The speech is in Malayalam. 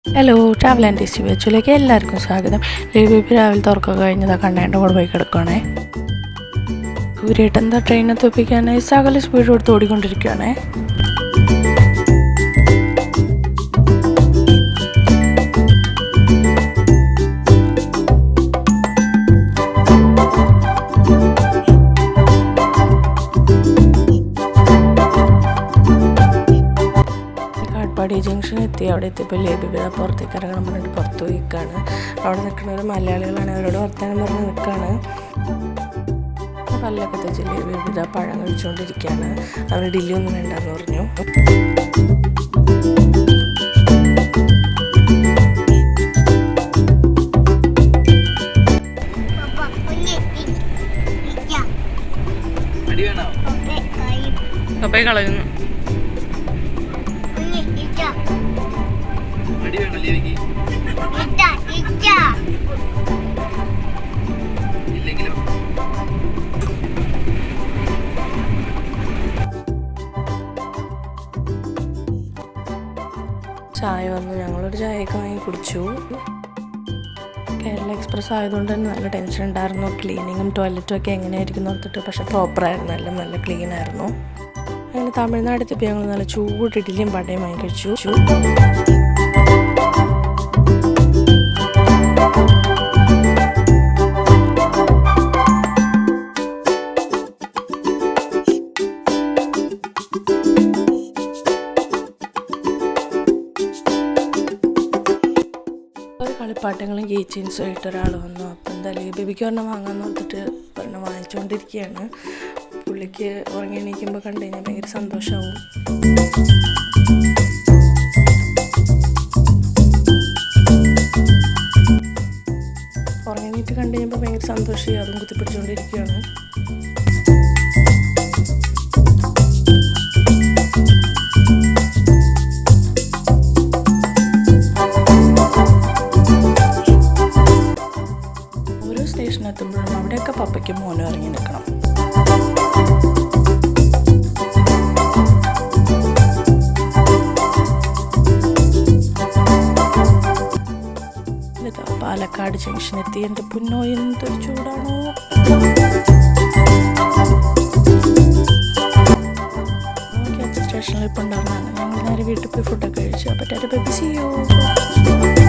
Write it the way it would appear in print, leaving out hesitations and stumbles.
ഹലോ, ട്രാവൽ ആൻഡ് ടേസ്റ്റി വെച്ചിലേക്ക് എല്ലാവർക്കും സ്വാഗതം. ബേബി രാവിലെ തുറക്കൊക്കെ കഴിഞ്ഞതാ കണ്ണേൻ്റെ കൂടെ പോയി കിടക്കുകയാണേ. സൂര്യേട്ടൻ എന്താ ട്രെയിനെ തോപ്പിക്കാനായി സകല സ്പീഡ് കൊടുത്ത് ഓടിക്കൊണ്ടിരിക്കുകയാണേ. കാട്ട്പാടി ജംഗ്ഷൻ എത്തി. അവിടെ എത്തിയപ്പോൾ ലേബിബിത പുറത്തേക്ക് ഇറങ്ങണം പറഞ്ഞിട്ട് പുറത്ത് പോയിക്കാണ്. അവിടെ നിൽക്കുന്നവർ മലയാളികളാണ്. അവരോട് വർത്താനം പറഞ്ഞ് നിൽക്കുകയാണ്. പല്ലൊക്കെ തെച്ച് ലേബിബിത പഴം കഴിച്ചുകൊണ്ടിരിക്കുകയാണ്. അവർ ഡില്ലി ഒന്നും വേണ്ടെന്ന് പറഞ്ഞു. കളയുന്നു. ചായ വന്നു. ഞങ്ങളൊരു ചായയൊക്കെ വാങ്ങി കുടിച്ചു. കേരള എക്സ്പ്രസ് ആയതുകൊണ്ട് തന്നെ നല്ല ടെൻഷൻ ഉണ്ടായിരുന്നു. ക്ലീനിങ്ങും ടോയ്ലറ്റും ഒക്കെ എങ്ങനെയായിരിക്കും ഓർത്തിട്ട്. പക്ഷെ പ്രോപ്പറായിരുന്നു, എല്ലാം നല്ല ക്ലീൻ ആയിരുന്നു. അങ്ങനെ തമിഴ്നാടെത്തിയപ്പോൾ ഞങ്ങൾ നല്ല ചൂട് ഇഡ്ഡലിയും വടയും വാങ്ങി കഴിച്ചു. കളിപ്പാട്ടങ്ങളും കീ ചെയിൻസും ആയിട്ട് ഒരാൾ വന്നു. അപ്പം എന്തായാലും ബേബിക്ക് ഒരെണ്ണം വാങ്ങാമെന്ന് ഓർത്തിട്ട് ഒരെണ്ണം വാങ്ങിച്ചുകൊണ്ടിരിക്കുകയാണ്. പുള്ളിക്ക് ഉറങ്ങി എണീക്കുമ്പോൾ കണ്ടു കഴിഞ്ഞാൽ ഭയങ്കര സന്തോഷമാവും. ഉറങ്ങി എണീറ്റ് കണ്ടു കഴിയുമ്പോൾ ഭയങ്കര സന്തോഷമായി. അതും കുത്തിപ്പിടിച്ചുകൊണ്ടിരിക്കുകയാണ്. സ്റ്റേഷനെത്തുമ്പോഴും അവിടെയൊക്കെ പപ്പയ്ക്കും മോനും ഇറങ്ങി നിൽക്കണം. പാലക്കാട് ജംഗ്ഷൻ എത്തി. എൻ്റെ പുന്നോ എന്തൊരു ചൂടാണോ! സ്റ്റേഷനിൽ ഇപ്പോൾ ഉണ്ടാകുന്നതാണ്. ഞങ്ങൾ നേരെ വീട്ടിൽ പോയി ഫുഡൊക്കെ കഴിച്ചു. അപ്പോൾ ബേബി സീ യു.